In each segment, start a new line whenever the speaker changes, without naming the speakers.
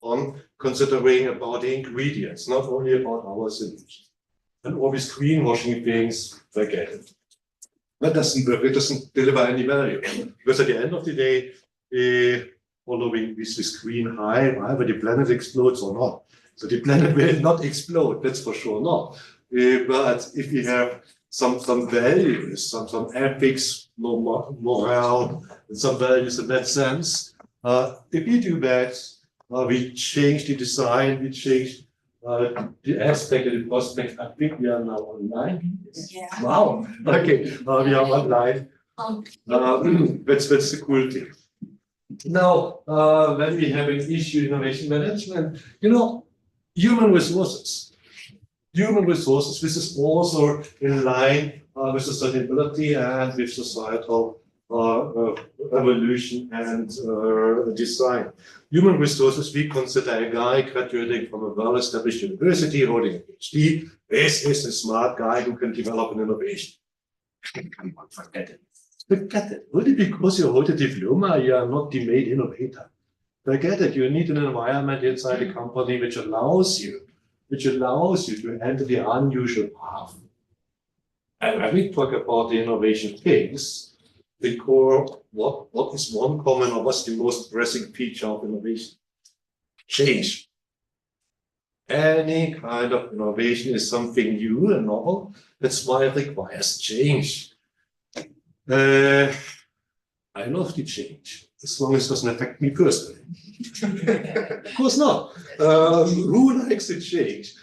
on considering about the ingredients, not only about our solution. And always greenwashing things, forget it. That doesn't work, it doesn't deliver any value. Because at the end of the day, following this green high, either the planet explodes or not. So the planet will not explode, that's for sure not. But if we have some values, some ethics, morale, and some values in that sense, if we do that, we change the design, we change the aspect and the prospect. I think we are now online.
Yeah.
Wow. Okay, we are online. That's the cool thing. Now, when we have an issue innovation management, human resources. Human resources, this is also in line with sustainability and with societal evolution and design. Human resources, we consider a guy graduating from a well-established university, holding a PhD. This is a smart guy who can develop an innovation. Come on, forget it. Forget it. Only because you hold a diploma, you are not the main innovator. Forget it. You need an environment inside the company which allows you to enter the unusual path. And when we talk about the innovation things, the core, what is one common or what's the most pressing feature of innovation? Change. Any kind of innovation is something new and novel. That's why it requires change. I love the change, as long as it doesn't affect me personally. Of course not. Who likes the change?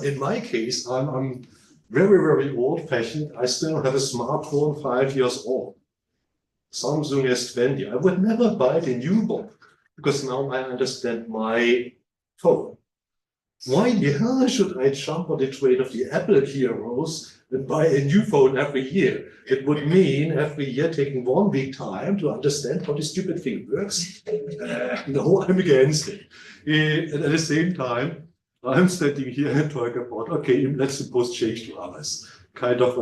In my case, I'm very, very old-fashioned. I still have a smartphone 5 years old. Samsung S20. I would never buy the new one because now I understand my phone. Why the hell should I jump on the train of the Apple heroes and buy a new phone every year? It would mean every year taking 1 week time to understand how the stupid thing works. No, I'm against it. And at the same time, I'm standing here and talking about, okay, let's suppose change to others, kind of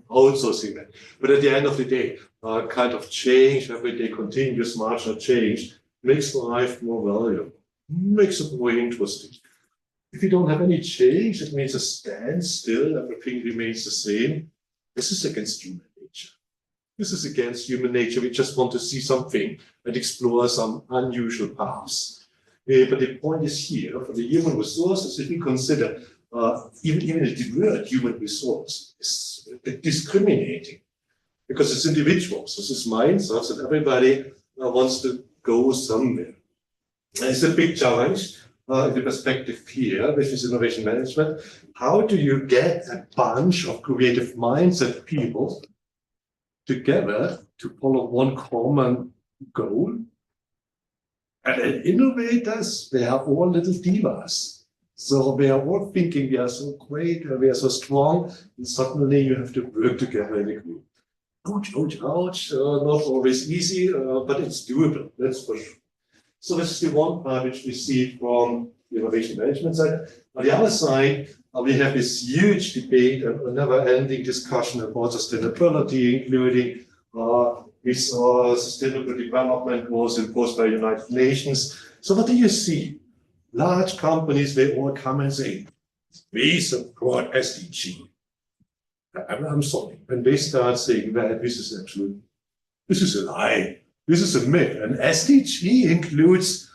outsourcing that. But at the end of the day, kind of change, everyday continuous marginal change makes life more valuable, makes it more interesting. If you don't have any change, it means a standstill, everything remains the same. This is against human nature. This is against human nature. We just want to see something and explore some unusual paths. But the point is here, for the human resources, if we consider even the word human resource is discriminating, because it's individuals, this is mindsets, and everybody wants to go somewhere. And it's a big challenge. In the perspective here, which is innovation management, how do you get a bunch of creative mindset people together to follow one common goal? And then innovators, they are all little divas. So they are all thinking we are so great, we are so strong, and suddenly you have to work together in a group. Ouch, ouch, ouch, not always easy, but it's doable, that's for sure. So this is the one part which we see from the innovation management side. On the other side, we have this huge debate and a never-ending discussion about sustainability, including this sustainable development goals imposed by the United Nations. So what do you see? Large companies, they all come and say, we support SDG. I'm sorry, when they start saying that, this is a lie. This is a myth, and SDG includes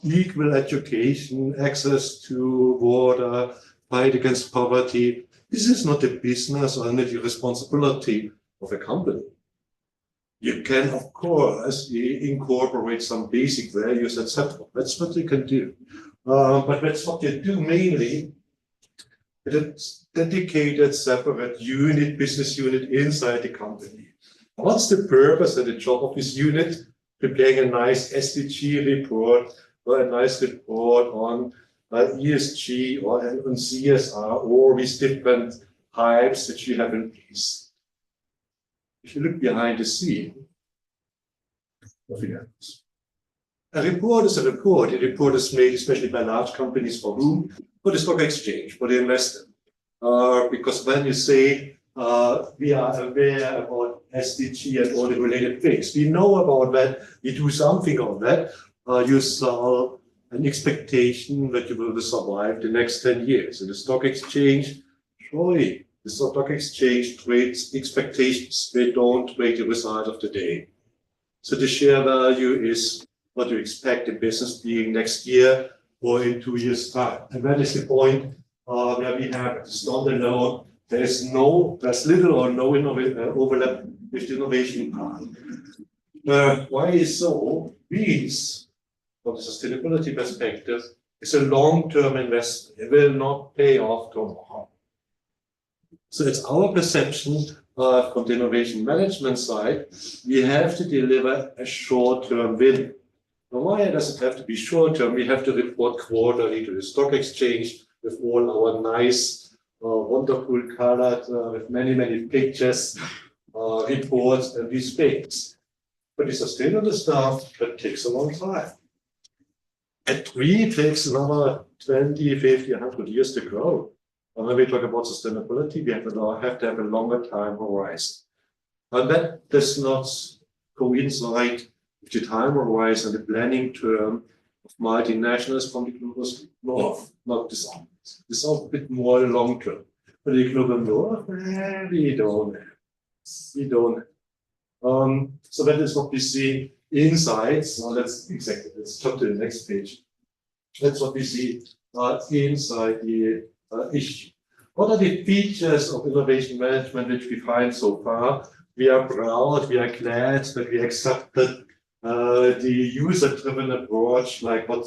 equal education, access to water, fight against poverty. This is not a business or not the responsibility of a company. You can, of course, incorporate some basic values, etc. That's what you can do. But that's what you do mainly. It's dedicated, separate unit, business unit inside the company. What's the purpose and the job of this unit? Preparing a nice SDG report or a nice report on ESG or on CSR or these different types that you have in place. If you look behind the scene, nothing happens. A report is a report. A report is made especially by large companies for whom? For the stock exchange, for the investor. Because when you say we are aware about SDG and all the related things, we know about that, we do something on that, you sell an expectation that you will survive the next 10 years. In the stock exchange, surely the stock exchange trades expectations. They don't trade the result of the day. So the share value is what you expect the business being next year or in 2 years' time. And that is the point where we have standalone. There's little or no overlap with the innovation part. Why is so? These, from the sustainability perspective, is a long-term investment. It will not pay off tomorrow. So it's our perception from the innovation management side, we have to deliver a short-term win. Now, why does it have to be short-term? We have to report quarterly to the stock exchange with all our nice, wonderful colored, with many, many pictures, reports, and these things. But the sustainable stuff, that takes a long time. A tree takes another 20, 50, 100 years to grow. And when we talk about sustainability, we have to have a longer time horizon. And that does not coincide with the time horizon, the planning term of multinationals from the global north, not the south. The south a bit more long term. But the global north, we don't have. So that is what we see inside. So let's jump to the next page. That's what we see inside the issue. What are the features of innovation management which we find so far? We are proud, we are glad that we accepted the user-driven approach, like what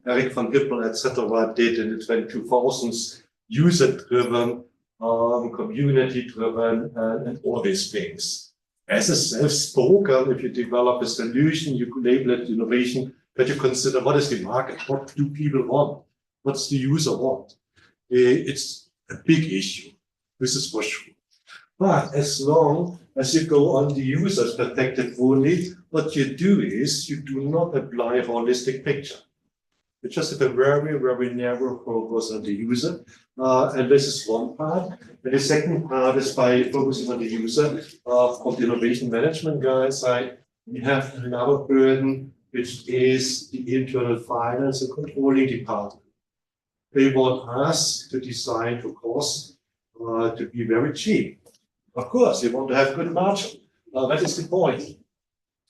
Eric van Hippel, etc., did in the 2000s, user-driven, community-driven, and all these things. As a self-spoken, if you develop a solution, you label it innovation, but you consider what is the market, what do people want, what's the user want. It's a big issue. This is for sure. But as long as you go on the user's perspective only, what you do is you do not apply a holistic picture. You just have a very, very narrow focus on the user. And this is one part. And the second part is by focusing on the user of the innovation management guys side, we have another burden, which is the internal finance and controlling department. They want us to design for cost to be very cheap. Of course, you want to have good margin. That is the point.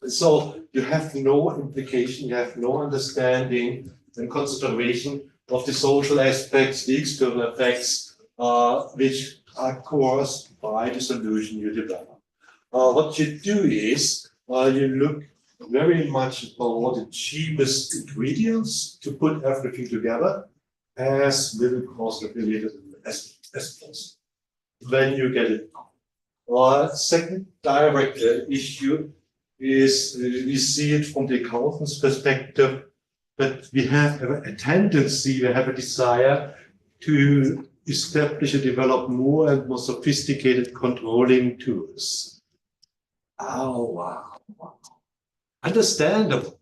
And so you have no implication, you have no understanding and consideration of the social aspects, the external effects, which are caused by the solution you develop. What you do is you look very much for the cheapest ingredients to put everything together as little cost affiliated as possible. Then you get it. Second direct issue is we see it from the accountant's perspective, that we have a tendency, we have a desire to establish and develop more and more sophisticated controlling tools. Oh, wow. Understandable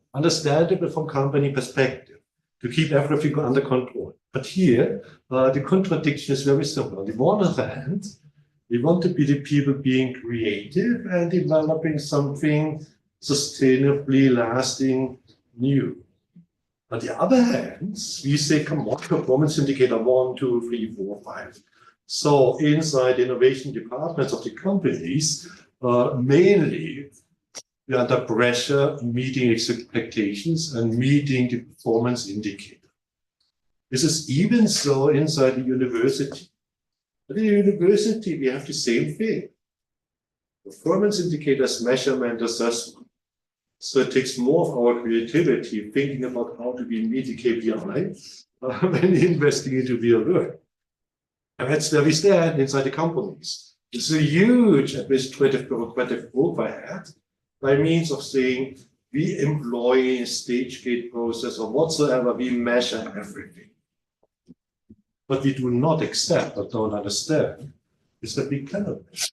from company perspective, to keep everything under control. But here, the contradiction is very simple. On the one hand, we want to be the people being creative and developing something sustainably lasting new. On the other hand, we say, come on, performance indicator 1, 2, 3, 4, 5. So inside innovation departments of the companies, mainly we are under pressure meeting expectations and meeting the performance indicator. This is even so inside the university. At the university, we have the same thing. Performance indicators, measurement, assessment. So it takes more of our creativity thinking about how to meet the KPI when investing into real work. And that's where we stand inside the companies. It's a huge administrative bureaucratic overhead by means of saying we employ a stage gate process or whatsoever, we measure everything. What we do not accept or don't understand is that we cannot measure.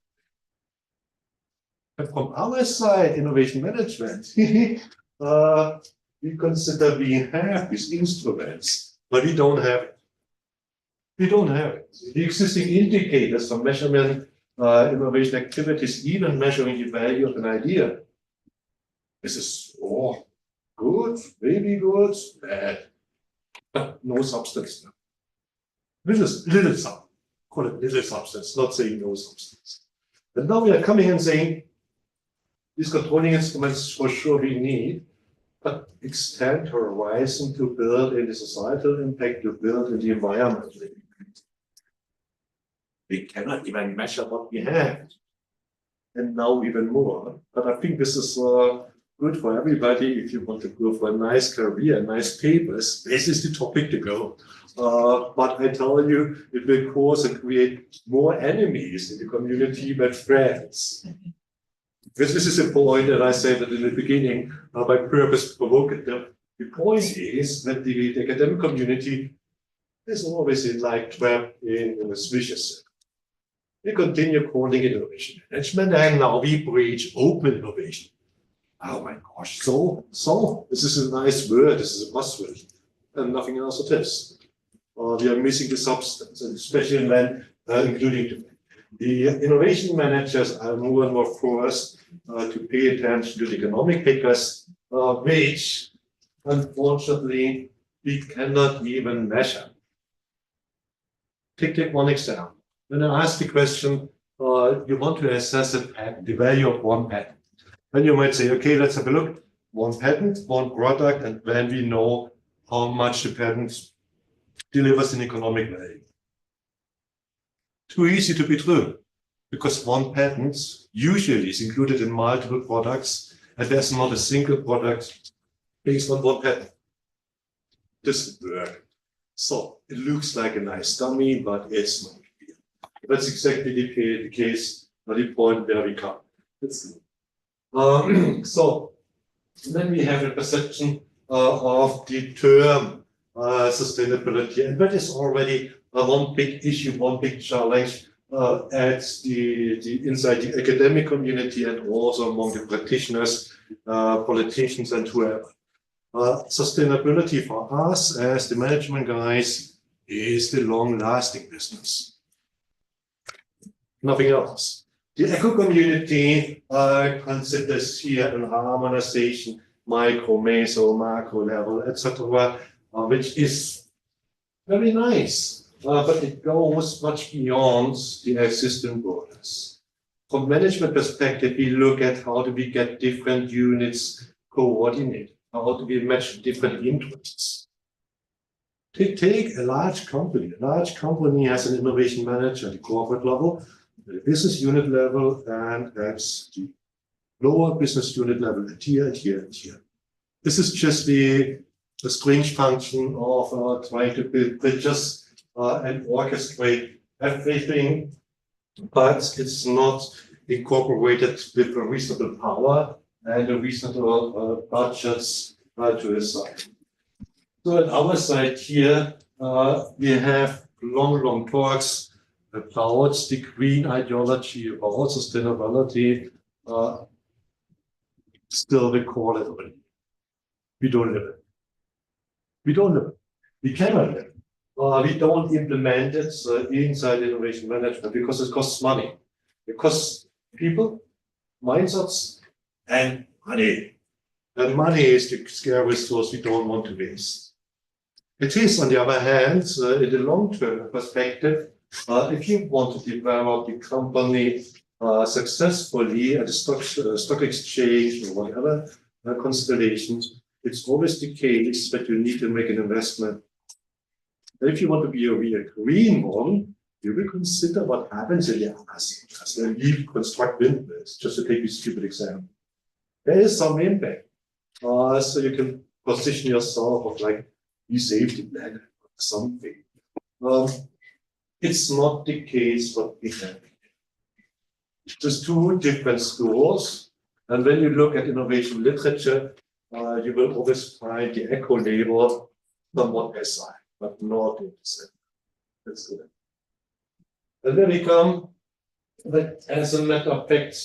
And from our side, innovation management, we consider we have these instruments, but we don't have it. We don't have it. The existing indicators for measurement innovation activities, even measuring the value of an idea, this is good, maybe good, bad. no substance. Little sub, call it little substance, not saying no substance. And now we are coming and saying, these controlling instruments for sure we need, but extend horizon to build in the societal impact, to build in the environmental impact. We cannot even measure what we have. And now even more. But I think this is good for everybody if you want to go for a nice career, nice papers. This is the topic to go. But I tell you, it will cause and create more enemies in the community than friends. This is a point, and I said that in the beginning, by purpose provocative. The point is that the academic community is always trapped in a vicious circle. We continue calling it innovation management, and now we preach open innovation. Oh my gosh, so this is a nice word, this is a buzzword, and nothing else it is. We are missing the substance, and especially when including the innovation managers are more and more forced to pay attention to the economic figures, which unfortunately we cannot even measure. Take one example. When I ask the question, you want to assess a patent, the value of one patent. Then you might say, okay, let's have a look. One patent, one product, and then we know how much the patent delivers in economic value. Too easy to be true, because one patent usually is included in multiple products, and there's not a single product based on one patent. This doesn't work. So it looks like a nice dummy, but it's not. That's exactly the case, the point where we come. So then we have a perception of the term sustainability, and that is already one big issue, one big challenge inside the academic community and also among the practitioners, politicians, and whoever. Sustainability for us as the management guys is the long-lasting business. Nothing else. The eco community considers here an harmonization, micro, meso, macro level, etc., which is very nice, but it goes much beyond the existing borders. From management perspective, we look at how do we get different units coordinated, how do we match different interests. Take a large company. A large company has an innovation manager at the corporate level, the business unit level, and that's the lower business unit level, and here, and here, and here. This is just the strange function of trying to build bridges and orchestrate everything, but it's not incorporated with a reasonable power and a reasonable budgets to the side. So at our side here, we have long talks about the green ideology, about sustainability. Still we call it already. We don't live it. We don't live it. We cannot live it. We don't implement it inside innovation management because it costs money. It costs people, mindsets, and money. And money is the scarce resource we don't want to waste. It is, on the other hand, in the long-term perspective, if you want to develop the company successfully at the stock exchange or whatever constellations, it's always the case that you need to make an investment. And if you want to be a real green one, you will consider what happens in the as when you construct windmills, just to take this stupid example. There is some impact. So you can position yourself of like the safety net or something. It's not the case what we have. There's two different schools, and when you look at innovation literature, you will always find the eco label somewhat SI, but not in the same. That's good. And then we come, that as a matter of fact,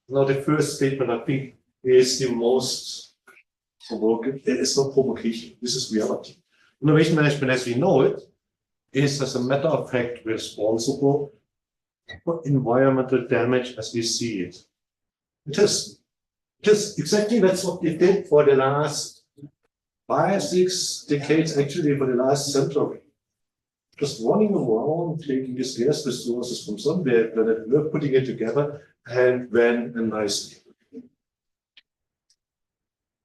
now the first statement I think is the most provocative. It's not provocation, this is reality. Innovation management as we know it is, as a matter of fact, responsible for environmental damage as we see it. It is exactly that's what we did for the last 5-6 decades actually for the last century. Just running around, taking the scarce resources from somewhere, planet Earth, putting it together, and then a nice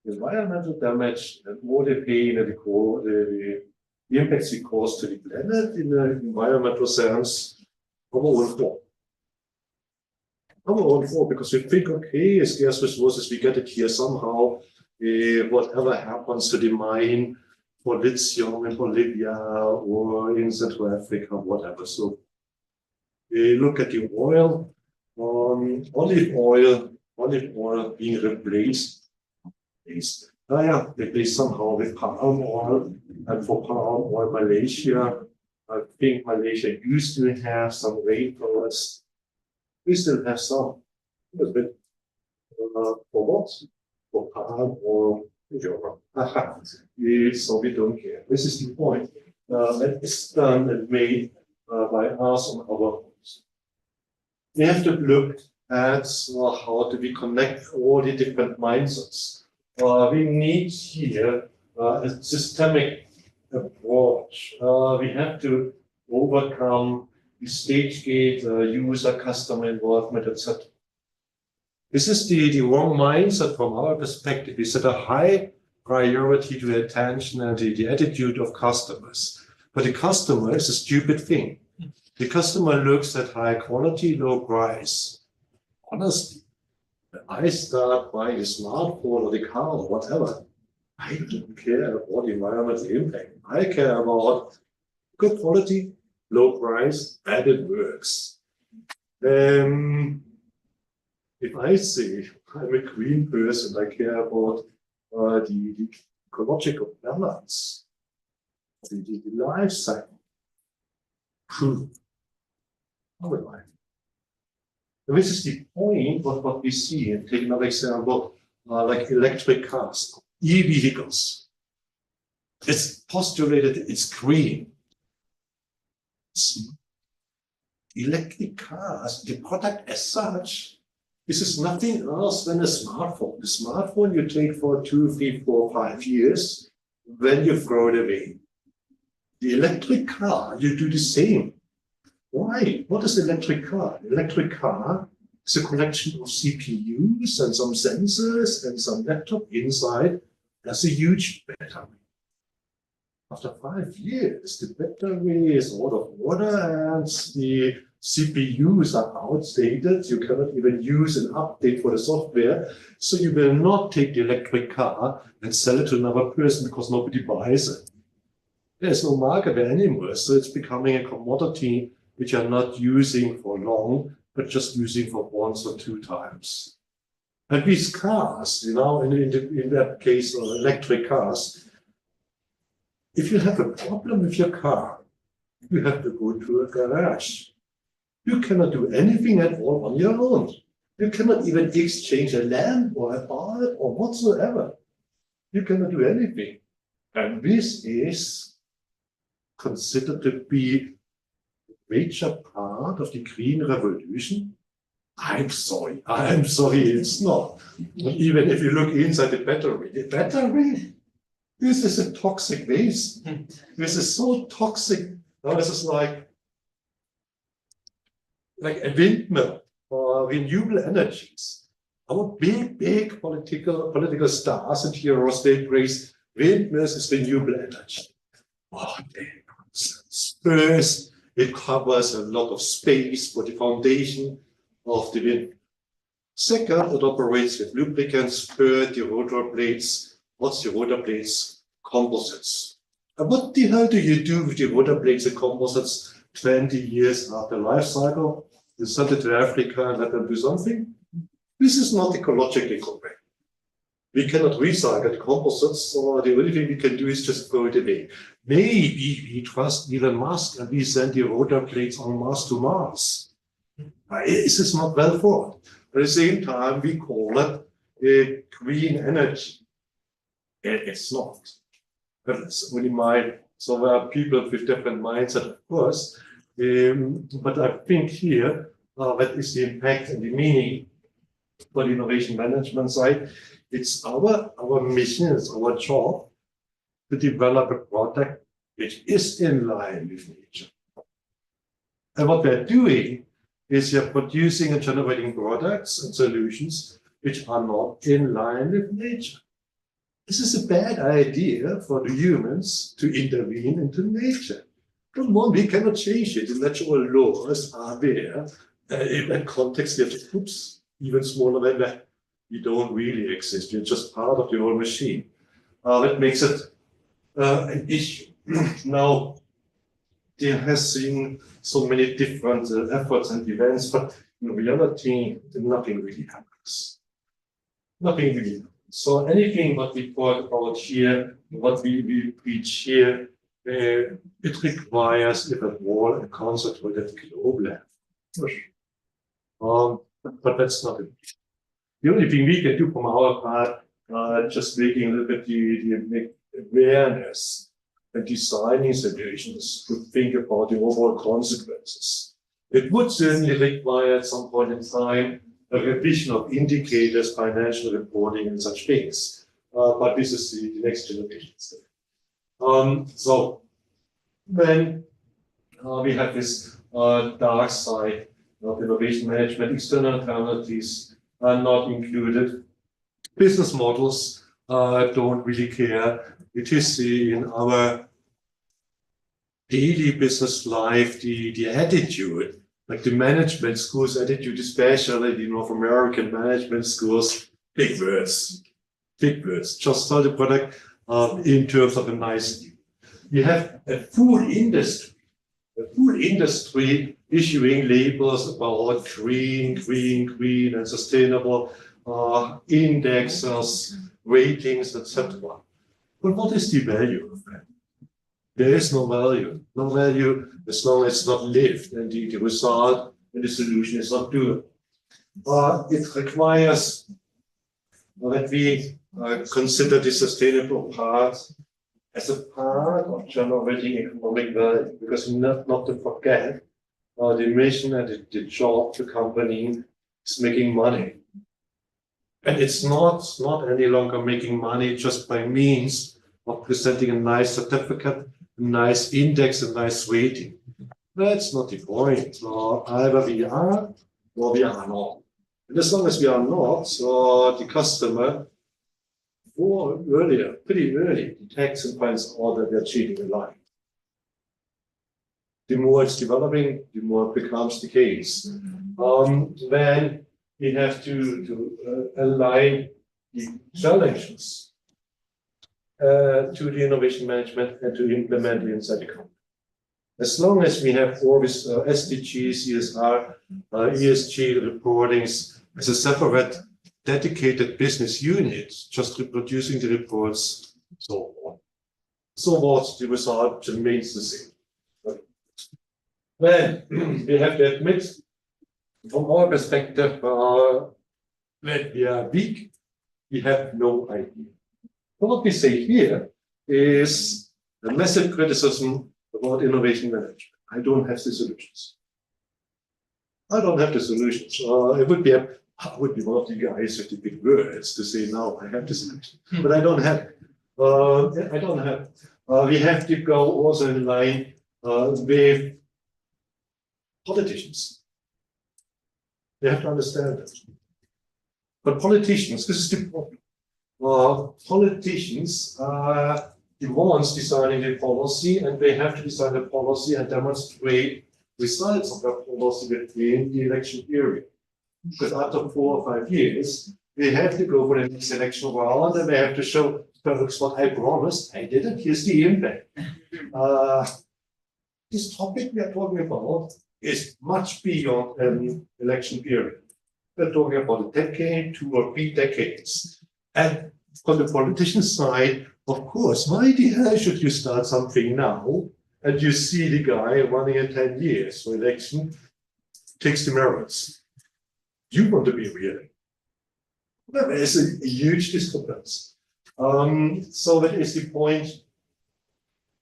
environmental damage and all the pain and the impacts it cause to the planet in the environmental sense, our own fault. Our own fault, because we think, okay, scarce resources, we get it here somehow. Whatever happens to the mine for lithium in Bolivia or in Central Africa, whatever. So we look at the oil, olive oil being replaced somehow with palm oil, and for palm oil, Malaysia. I think Malaysia used to have some rainforests. We still have some. But, for what? For palm oil in Europe. So we don't care. This is the point. That is done and made by us on our own. We have to look at how do we connect all the different mindsets. We need here a systemic approach. We have to overcome the stage gate, user, customer involvement, etc. This is the wrong mindset from our perspective. We set a high priority to attention and the attitude of customers. But the customer is a stupid thing. The customer looks at high quality, low price. Honestly, when I start buying a smartphone or the car or whatever, I don't care about the environmental impact. I care about good quality, low price, and it works. If I say I'm a green person, I care about the ecological balance, the life cycle. How will I? This is the point what we see. And take another example, like electric cars, e-vehicles. It's postulated it's green. Electric cars, the product as such, this is nothing else than a smartphone. The smartphone you take for 2, 3, 4, 5 years, then you throw it away. The electric car, you do the same. Why? What is an electric car? An electric car is a collection of CPUs and some sensors and some laptop inside. That's a huge battery. After 5 years, the battery is out of water and the CPUs are outdated. You cannot even use an update for the software. So you will not take the electric car and sell it to another person because nobody buys it. There's no market there anymore. So it's becoming a commodity which are not using for long, but just using for 1 or 2 times. And these cars, in that case, electric cars, if you have a problem with your car, you have to go to a garage. You cannot do anything at all on your own. You cannot even exchange a lamp or a bulb or whatsoever. You cannot do anything. And this is considered to be major part of the green revolution? I'm sorry, it's not. Even if you look inside the battery, this is a toxic waste. This is so toxic. Now this is like a windmill or renewable energies. Our big political stars and heroes, they praise windmills as renewable energy. Oh, nonsense. First, it covers a lot of space for the foundation of the wind. Second, it operates with lubricants. Third, the rotor blades. What's the rotor blades? Composites. And what the hell do you do with the rotor blades and composites 20 years after life cycle? You send it to Africa and let them do something? This is not ecologically correct. We cannot recycle the composites, so the only thing we can do is just throw it away. Maybe we trust Elon Musk and we send the rotor blades en masse to Mars. This is not well thought. At the same time, we call it green energy. It's not. That's only my. So there are people with different mindsets, of course. But I think here, that is the impact and the meaning for the innovation management side. It's our mission, it's our job to develop a product which is in line with nature. And what they're doing is they're producing and generating products and solutions which are not in line with nature. This is a bad idea for the humans to intervene into nature. Come on, we cannot change it. The natural laws are there. In that context, we have to, oops, even smaller than that. You don't really exist. You're just part of the whole machine. That makes it an issue. Now, there has been so many different efforts and events, but in reality, nothing really happens. Nothing really happens. So anything what we talk about here, what we preach here, it requires, if at all, a concentrated global effort. But that's not it. The only thing we can do from our part, just making a little bit the awareness and designing solutions to think about the overall consequences. It would certainly require at some point in time a revision of indicators, financial reporting, and such things. But this is the next generation step. So when we have this dark side of innovation management, external penalties are not included. Business models don't really care. It is in our daily business life, the attitude, like the management schools attitude, especially the North American management schools, big words, just sell the product in terms of a nice deal. You have a full industry issuing labels about green, and sustainable indexes, ratings, etc. But what is the value of that? There is no value as long as it's not lived and the result and the solution is not doable. It requires that we consider the sustainable part as a part of generating economic value, because not to forget the mission and the job of the company is making money. And it's not any longer making money just by means of presenting a nice certificate, a nice index, a nice rating. That's not the point. Either we are or we are not. And as long as we are not, the customer pretty early detects and finds out that they're cheating a line. The more it's developing, the more it becomes the case. Then we have to align the challenges to the innovation management and to implement it inside the company. As long as we have all this SDG, CSR, ESG reportings as a separate dedicated business unit, just reproducing the reports, so on. So what the result remains the same. Then we have to admit, from our perspective, that we are weak, we have no idea. But what we say here is a massive criticism about innovation management. I don't have the solutions. I don't have the solutions. I would be one of the guys with the big words to say, now I have the solution. But I don't have it. I don't have it. We have to go also in line with politicians. They have to understand it. But politicians, this is the problem. Politicians are the ones designing the policy, and they have to design the policy and demonstrate results of that policy within the election period. Because after 4 or 5 years, they have to go for the next election round, and they have to show, folks, what I promised, I did it, here's the impact. This topic we are talking about is much beyond an election period. We're talking about a decade, 2 or 3 decades. And on the politician side, of course, why the hell should you start something now and you see the guy running in 10 years for election takes the merits? You want to be real. There is a huge discrepancy. So that is the point.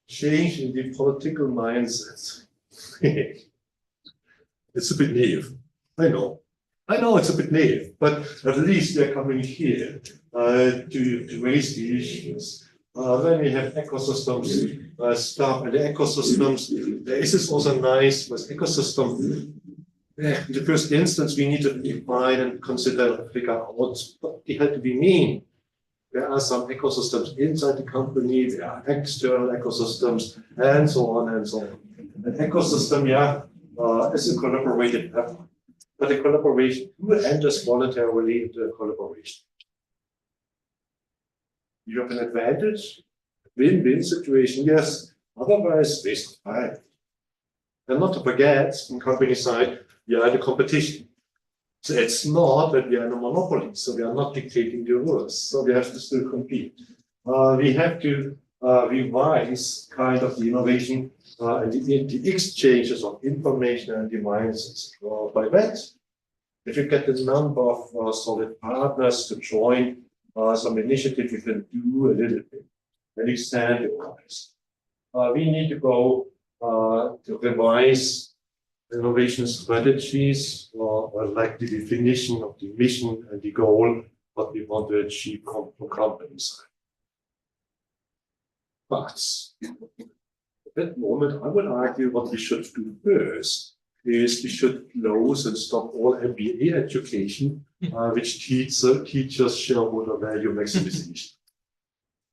Change in the political mindset. It's a bit naive. I know it's a bit naive, but at least they're coming here to raise the issues Then we have ecosystems stuff, and the ecosystems, this is also nice with ecosystem. In the first instance, we need to define and consider and figure out what they have to be mean. There are some ecosystems inside the company, there are external ecosystems, and so on and so on. An ecosystem, is a collaborative effort. But the collaboration enters voluntarily into a collaboration. You have an advantage, win-win situation, yes, otherwise waste of time. And not to forget, on company side, we are the competition. So it's not that we are in a monopoly, so we are not dictating the rules, so we have to still compete. We have to revise kind of the innovation and the exchanges of information and demands by that. If you get the number of solid partners to join some initiative, you can do a little bit and extend the price. We need to go to revise innovation strategies, like the definition of the mission and the goal, what we want to achieve from company side. But at that moment, I would argue what we should do first is we should close and stop all MBA education, which teaches shareholder value maximization.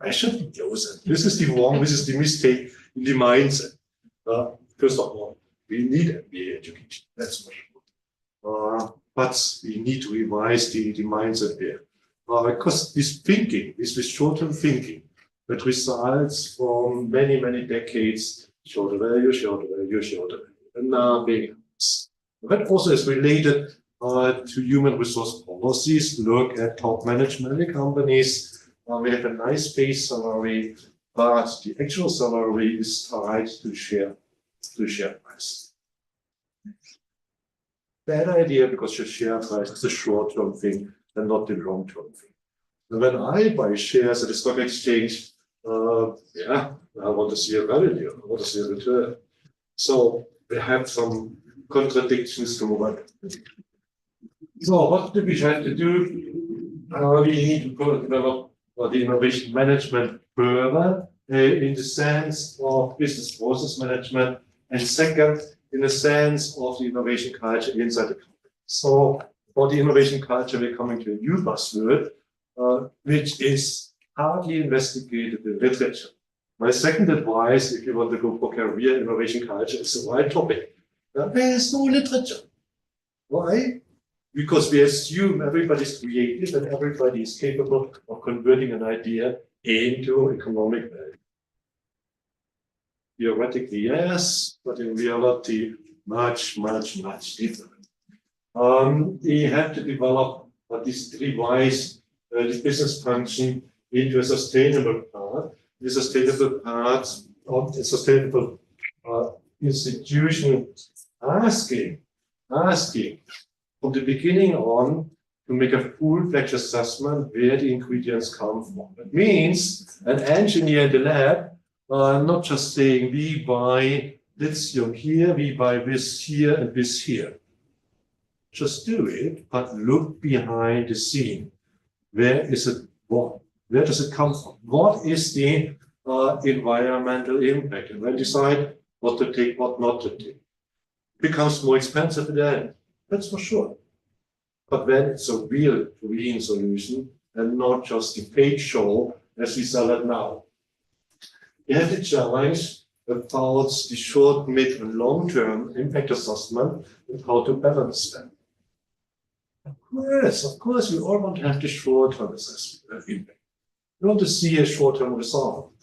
I should close it. This is the mistake in the mindset. First of all, we need MBA education, that's for sure. But we need to revise the mindset there. Because this thinking, this short-term thinking, that results from many, many decades, shareholder value, and now being that also is related to human resource policies. Look at top management in companies. We have a nice base salary, but the actual salary is tied to share price. Bad idea, because your share price is a short-term thing and not the long-term thing. And when I buy shares at the stock exchange, I want to see a value, I want to see a return. So we have some contradictions to what. So what do we have to do? We need to develop the innovation management further in the sense of business process management, and second, in the sense of the innovation culture inside the company. So for the innovation culture, we're coming to a new buzzword, which is hardly investigated in literature. My second advice, if you want to go for career innovation culture, is the right topic. There is no literature. Why? Because we assume everybody's creative and everybody is capable of converting an idea into economic value. Theoretically, yes, but in reality, much different. We have to develop this revise the business function into a sustainable part. The sustainable part of the sustainable institution asking from the beginning on to make a full-fledged assessment where the ingredients come from. It means an engineer in the lab not just saying we buy lithium here, we buy this here and this here. Just do it, but look behind the scene. Where is it? Where does it come from? What is the environmental impact? And then decide what to take, what not to take. It becomes more expensive at the end, that's for sure. But then it's a real green solution and not just the fake show as we sell it now. You have the challenge about the short, mid, and long-term impact assessment and how to balance them. Of course, we all want to have the short-term assessment impact. We want to see a short-term result.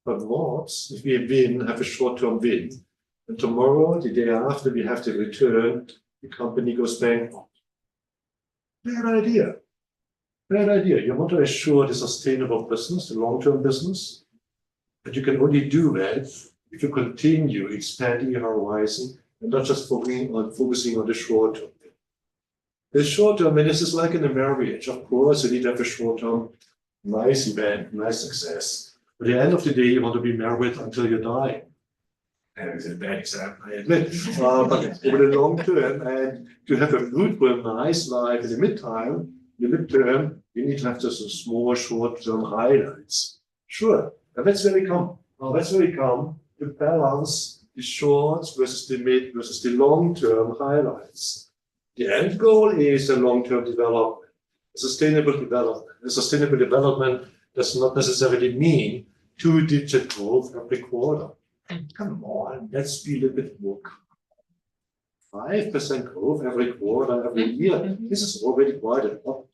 But what if we win, have a short-term win, and tomorrow, the day after, we have to return, the company goes bankrupt? Bad idea. Bad idea. You want to assure the sustainable business, the long-term business, but you can only do that if you continue expanding your horizon and not just focusing on the short term. The short term, and this is like in a marriage, of course, you need to have a short term, nice event, nice success. But at the end of the day, you want to be married until you die. And it's a bad example, I admit. But over the long term, and to have a fruitful, nice life in the meantime, In the midterm, you need to have just a small short-term highlights. Sure, and that's where we come. That's where we come to balance the short versus the mid versus the long-term highlights. The end goal is a long-term development, a sustainable development. A sustainable development does not necessarily mean 2-digit growth every quarter. Come on, let's be a little bit more. 5% growth every quarter, every year. This is already quite a lot.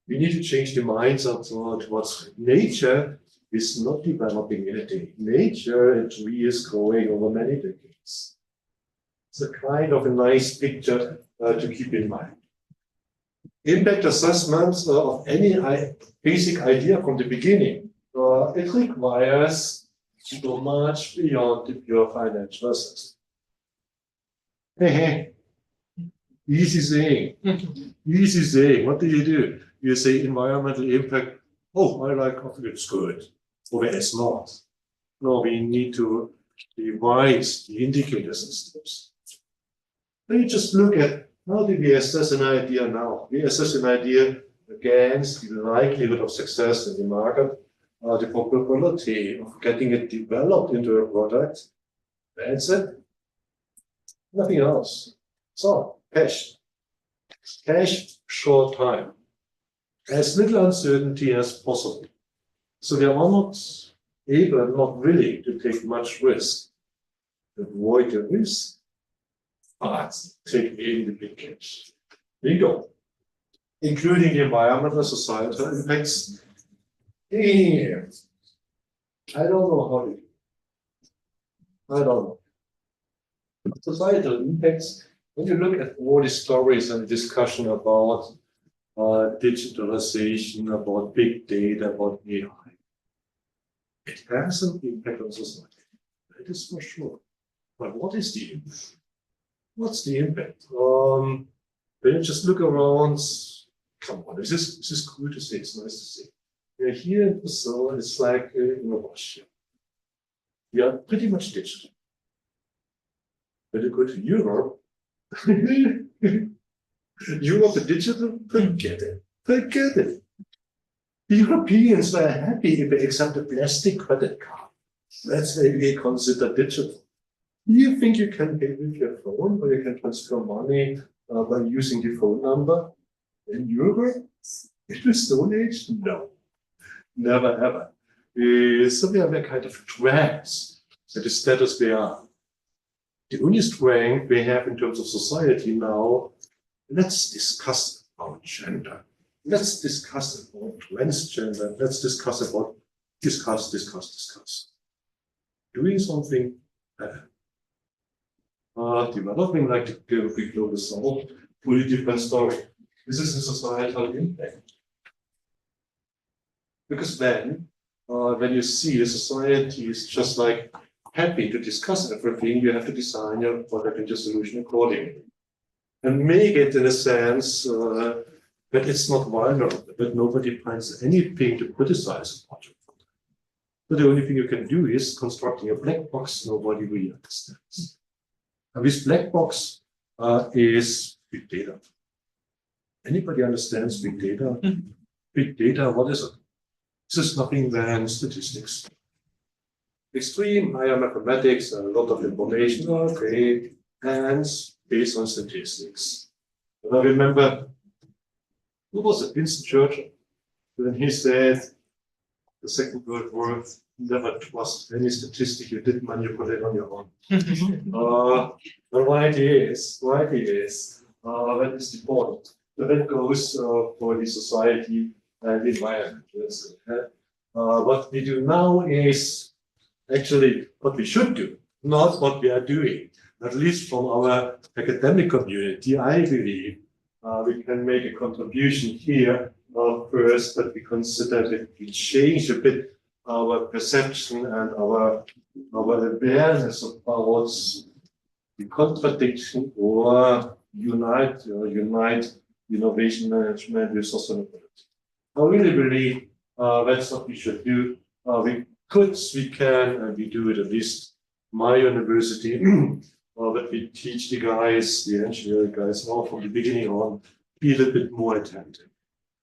We need to change the mindset towards nature is not developing in a day. Nature, a tree is growing over many decades. It's a kind of a nice picture to keep in mind. Impact assessments of any basic idea from the beginning. It requires so much beyond the pure financial assessment. Easy saying. Easy saying. What do? You say environmental impact. Oh, I like coffee, it's good. Or it's not. No, we need to revise the indicator systems. Then you just look at how do we assess an idea now? We assess an idea against the likelihood of success in the market, the probability of getting it developed into a product. That's it. Nothing else. So, cash. Cash, short time. As little uncertainty as possible. So we are not able and not willing to take much risk. Avoid the risk, but take in the big cash. Bingo. Including the environmental, societal impacts. Yeah. I don't know how to do it. I don't know. Societal impacts, when you look at all the stories and discussion about digitalization, about big data, about AI, it has an impact on society. That is for sure. But what is the impact? What's the impact? When you just look around, come on, this is cool to say, it's nice to say. We're here in Brazil, it's like in Russia. We are pretty much digital. When you go to Europe, Europe the digital, forget it. Forget it. The Europeans were happy if they accept a plastic credit card. That's maybe considered digital. Do you think you can pay with your phone or you can transfer money by using the phone number? In Europe? In the Stone Age? No. Never ever. So we are kind of trapped at the status we are. The only strength we have in terms of society now, let's discuss about gender. Let's discuss about transgender. Let's discuss about discuss. Doing something better. Developing like the big global south, fully different story. This is a societal impact. Because then, when you see a society is just like happy to discuss everything, you have to design your product and your solution accordingly. And make it in a sense that it's not vulnerable, that nobody finds anything to criticize about it. So the only thing you can do is constructing a black box nobody really understands. And this black box is big data. Anybody understands big data? Big data, what is it? This is nothing than statistics. Extreme higher mathematics and a lot of information, okay, and based on statistics. And I remember, who was it? Winston Churchill, when he said, the Second World War, never trust any statistic you didn't manipulate on your own. The right is, that is the point. So that goes for the society and the environment. What we do now is actually what we should do, not what we are doing. At least from our academic community, I believe we can make a contribution here first, but we consider that we change a bit our perception and our awareness about the contradiction or unite innovation management with sustainability. I really believe that's what we should do. We can, and we do it at least my university, but we teach the guys, the engineering guys, all from the beginning on be a little bit more attentive.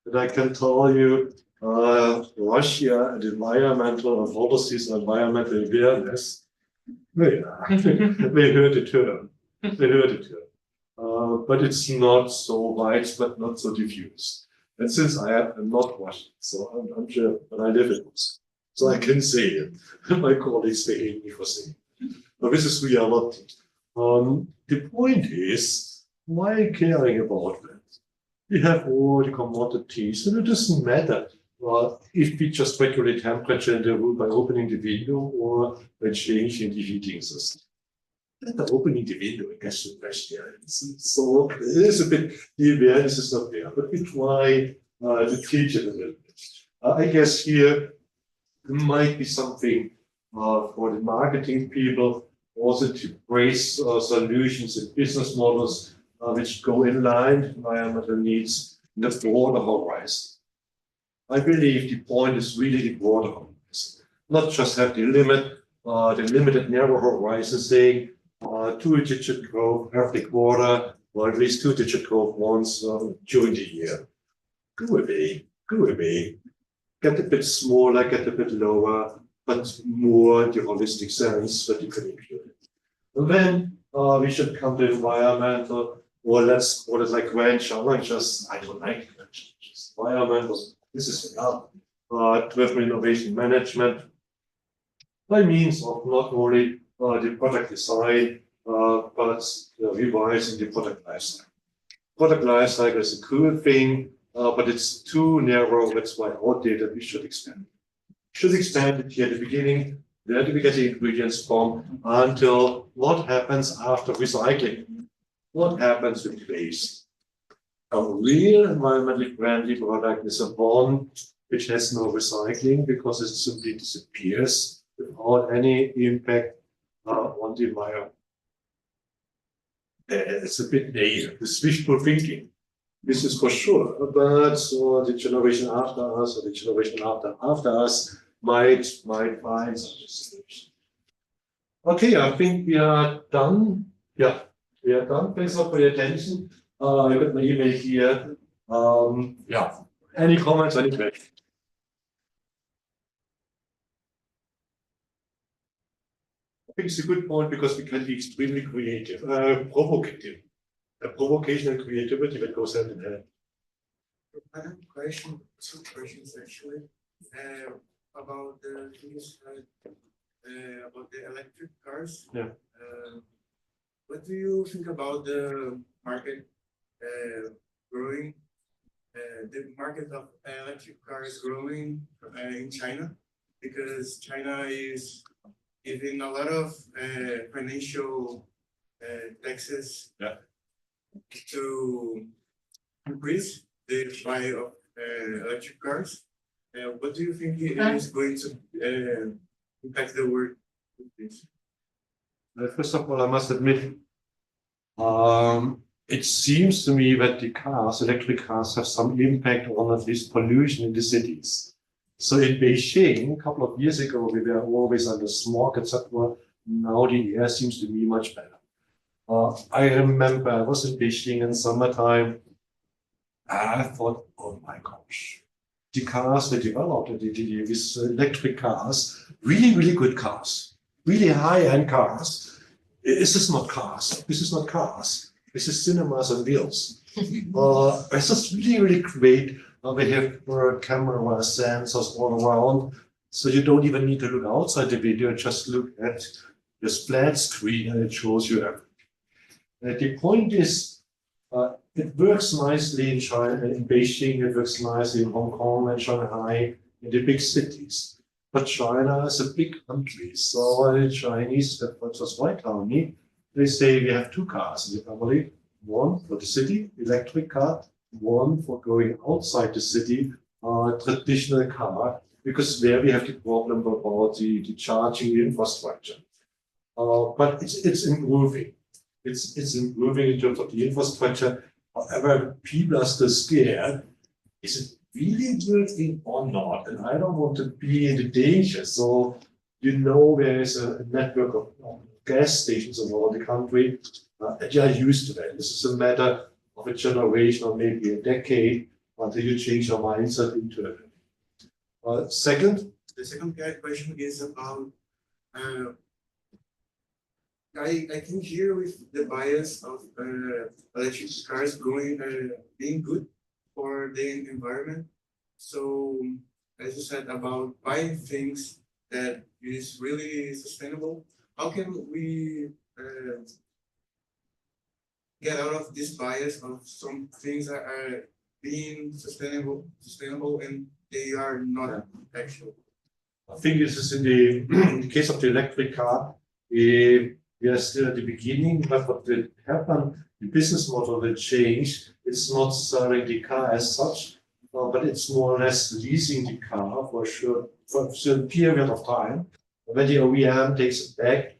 And I can tell you, Russia and environmental policies and environmental awareness, they heard the term. They heard the term. But it's not so widespread, not so diffuse. And since I am not Russian, so I'm German, but I live in Moscow, so I can say it. My colleagues they hate me for saying it. But this is reality. The point is, why caring about that? We have all the commodities, and it doesn't matter if we just regulate temperature in the room by opening the window or by changing the heating system. And the opening the window, I guess, the question. So it is a bit, the awareness is not there, but we try to teach it a little bit. I guess here might be something for the marketing people also to embrace solutions and business models which go in line with environmental needs in the broader horizon. I believe the point is really the broader horizon, not just have the limited narrow horizon saying two-digit growth every quarter, or at least two-digit growth once during the year. Go away. Get a bit smaller, get a bit lower, but more the holistic sense that you can include it. And then we should come to environmental, or let's call it like grand challenges. I don't like grand challenges. Environmental, this is enough. Driven innovation management by means of not only the product design, but revising the product lifecycle. Product lifecycle is a cool thing, but it's too narrow. That's why outdated. We should expand it. Should expand it here at the beginning. Where do we get the ingredients from? Until what happens after recycling? What happens with waste? A real environmentally friendly product is a one which has no recycling because it simply disappears without any impact on the environment. It's a bit naive, it's wishful thinking. This is for sure, but the generation after us or the generation after us might find such a solution. Okay, I think we are done. Yeah, we are done. Thanks a lot for your attention. I got my email here. Yeah, any comments, any questions? I think it's a good point because we can be extremely creative, provocative. A provocation and creativity that goes hand in hand.
I have a question, two questions actually, about the things about the electric cars.
Yeah.
What do you think about the market growing? The market of electric cars growing in China, because China is giving a lot of financial taxes.
Yeah.
To increase the buy of electric cars. What do you think it is going to impact the world with this?
First of all, I must admit, it seems to me that the electric cars, have some impact on at least pollution in the cities. So in Beijing, a couple of years ago, we were always under smog, etc. Now the air seems to be much better. I remember I was in Beijing in summertime. I thought, oh my gosh, the cars they developed, these electric cars, really good cars, really high-end cars. This is not cars. This is not cars. This is cinemas on wheels. This is really great. We have camera sensors all around, so you don't even need to look outside the video. Just look at the flat screen, and it shows you everything. The point is, it works nicely in China, in Beijing, it works nicely in Hong Kong and Shanghai, in the big cities. But China is a big country, so the Chinese, that's just why tell me, they say we have two cars in the family, one for the city, electric car, one for going outside the city, traditional car, because there we have the problem about the charging infrastructure. But it's improving. It's improving in terms of the infrastructure. However, people are still scared. Is it really working or not? And I don't want to be in the danger. So, there is a network of gas stations around the country. And you are used to that. This is a matter of a generation or maybe a decade until you change your mindset into it. Second,
The second question is about I can hear with the bias of electric cars going being good for the environment. So as you said about buying things that is really sustainable, how can we get out of this bias of some things that are being sustainable and they are not actual?
I think this is in the case of the electric car. We are still at the beginning, but what will happen, the business model will change. It's not selling the car as such, but it's more or less leasing the car for a certain period of time. When the OEM takes it back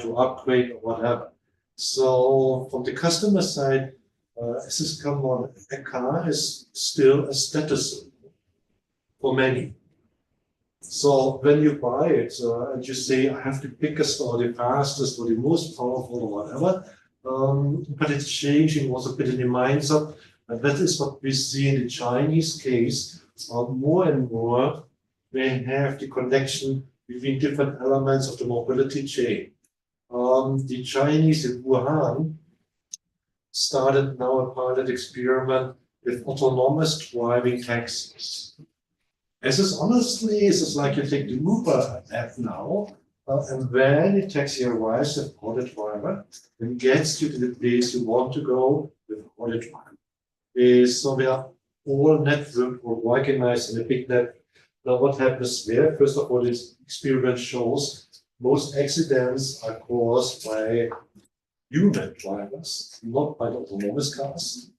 to upgrade or whatever. So from the customer side, as this come on, a car is still a status symbol for many. So when you buy it and you say, I have the biggest or the fastest or the most powerful or whatever, but it's changing also a bit in the mindset. And that is what we see in the Chinese case. More and more, they have the connection between different elements of the mobility chain. The Chinese in Wuhan started now a pilot experiment with autonomous driving taxis. This is like you take the Uber app now, and when the taxi arrives without a driver and gets you to the place you want to go without a driver. So we are all networked or organized in a big network. Now what happens there? First of all, this experiment shows most accidents are caused by human drivers, not by the autonomous cars.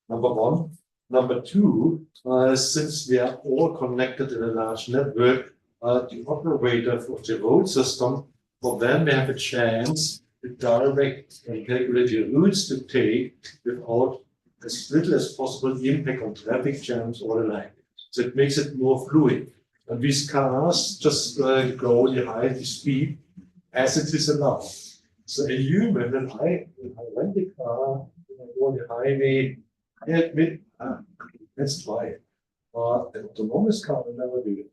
Number one. Number two, since we are all connected in a large network, the operator of the road system, for them, they have a chance to direct and calculate the routes to take without as little as possible impact on traffic jams or the like. So it makes it more fluid. And these cars just go the highest speed as it is allowed. So a human, when I rent a car, when I go on the highway, I admit, let's try it. An autonomous car will never do it.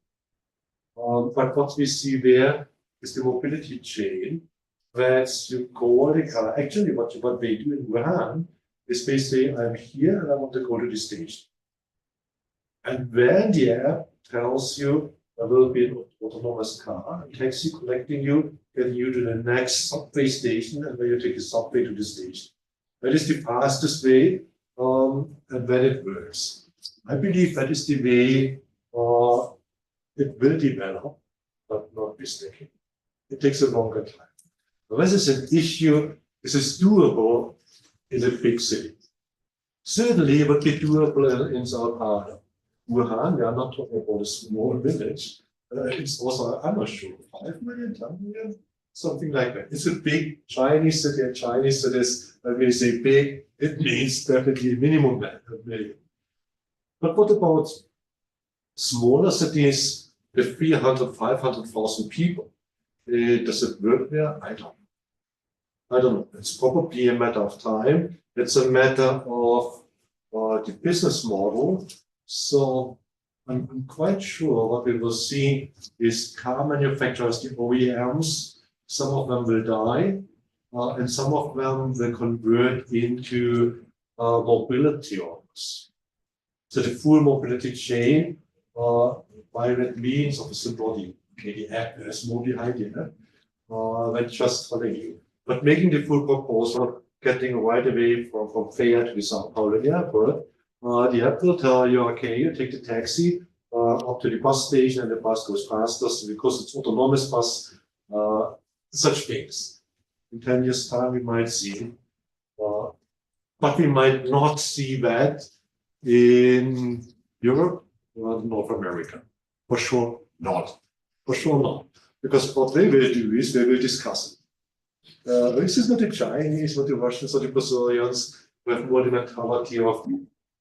But what we see there is the mobility chain, that you call the car. Actually, what they do in Wuhan is they say, I'm here and I want to go to the station. And when the app tells you there will be an autonomous car, a taxi connecting you, getting you to the next subway station, and then you take the subway to the station. That is the fastest way, and when it works. I believe that is the way it will develop, but not mistaken. It takes a longer time. But this is an issue, this is doable in a big city. Certainly it would be doable in Sao Paulo. Wuhan, we are not talking about a small village. It's also, I'm not sure, 5 million, 10 million, something like that. It's a big Chinese city, and Chinese cities, when we say big, it means definitely minimum 1 million. But what about smaller cities with 300, 500,000 people? Does it work there? I don't know. It's probably a matter of time. It's a matter of the business model. So I'm quite sure what we will see is car manufacturers, the OEMs, some of them will die, and some of them will convert into mobility owners. So the full mobility chain, by that means of a simple the app is more behind it, than just telling you. But making the full proposal, getting right away from Fair to the Sao Paulo airport, the app will tell you, okay, you take the taxi up to the bus station and the bus goes faster, so because it's autonomous bus, such things. In 10 years' time, we might see, but we might not see that in Europe or North America. For sure not. For sure not. Because what they will do is they will discuss it. This is not the Chinese, not the Russians, or the Brazilians who have more the mentality of,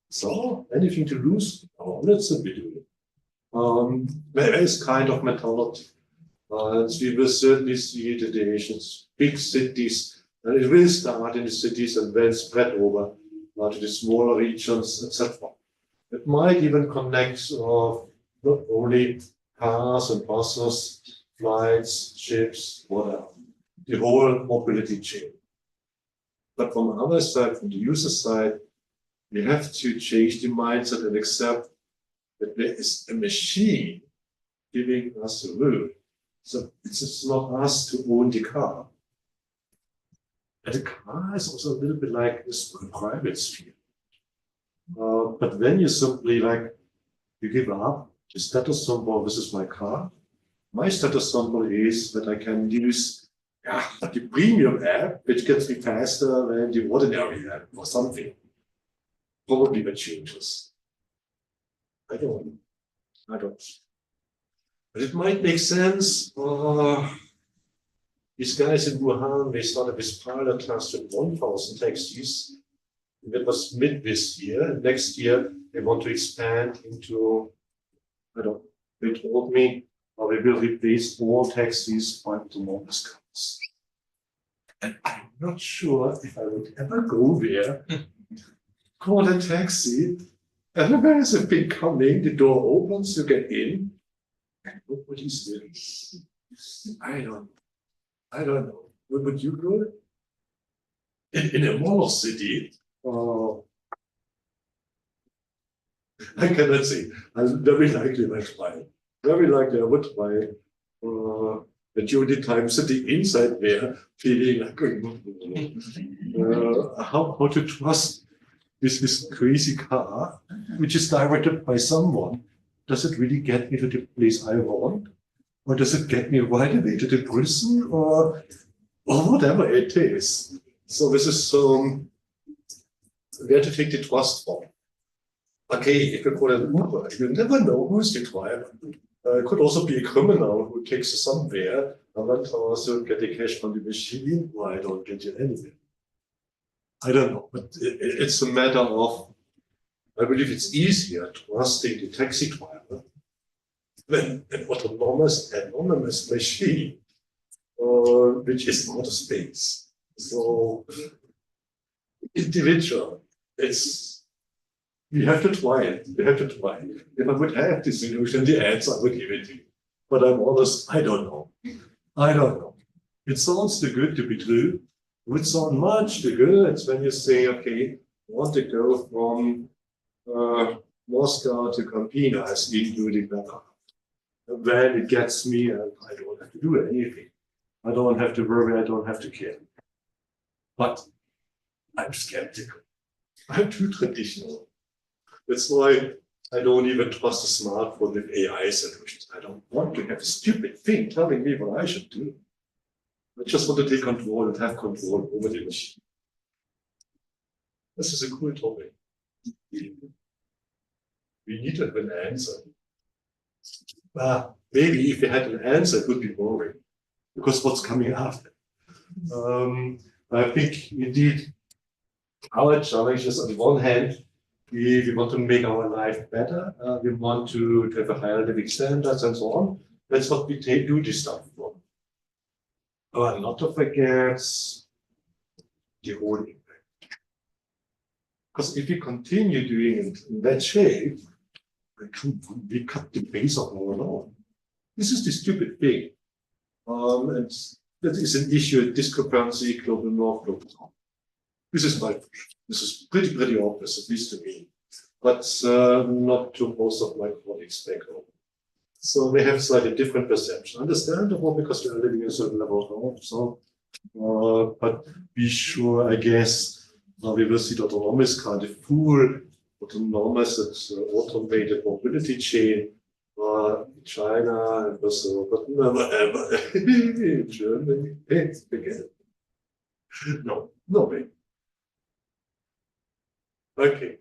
so anything to lose? Oh, let's simply do it. There is kind of mentality. We will certainly see it in the Asians, big cities. It will start in the cities and then spread over to the smaller regions, etc. It might even connect not only cars and buses, flights, ships, whatever, the whole mobility chain. But from the other side, from the user side, we have to change the mindset and accept that there is a machine giving us the route. So it's not us to own the car. And the car is also a little bit like this private sphere. But then you simply you give up the status symbol, this is my car. My status symbol is that I can use the premium app, which gets me faster than the ordinary app or something. Probably that changes. I don't. But it might make sense. These guys in Wuhan, they started this pilot class with 1,000 taxis. That was mid this year. Next year, they want to expand into, they told me, they will replace all taxis by autonomous cars. And I'm not sure if I would ever go there, call a taxi, and there is a thing coming, the door opens, you get in, and nobody's there. I don't know. Would you go? In a mall city? I cannot say. Very likely I try. Very likely I would try. But during the time sitting inside there, feeling like how to trust this crazy car, which is directed by someone. Does it really get me to the place I want? Or does it get me right away to the prison? Or whatever it is. So this is where to take the trust from. Okay, if you call it Uber, you never know who's the driver. It could also be a criminal who takes you somewhere and then also get the cash from the machine. Why don't get you anywhere? I don't know, but it's a matter of, I believe it's easier trusting the taxi driver than an anonymous machine, which is outer space. So, individual, we have to try it. If I would have the solution, the answer, I would give it to you. But I'm honest, I don't know. It sounds too good to be true. It would sound much too good. It's when you say, okay, I want to go from Moscow to Campina as being really better. And then it gets me, and I don't have to do anything. I don't have to worry, I don't have to care. But I'm skeptical. I'm too traditional. That's why I don't even trust a smartphone with AI solutions. I don't want to have a stupid thing telling me what I should do. I just want to take control and have control over the machine. This is a cool topic. We need to have an answer. Maybe if we had an answer, it would be boring. Because what's coming after? I think indeed our challenge is on the one hand, we want to make our life better. We want to have a higher living standards and so on. That's what we do this stuff for. Not to forget the whole impact. Because if we continue doing it in that shape, we cut the base of our law. This is the stupid thing. And that is an issue, a discrepancy, global north, global south. This is pretty obvious, at least to me, but not to most of my colleagues back home. So they have slightly different perception. Understandable because they're living in a certain level of home. So, but be sure, I guess, we will see the autonomous car, the full autonomous and automated mobility chain. China and Brazil, but never ever in Germany. It's again. No way. Okay.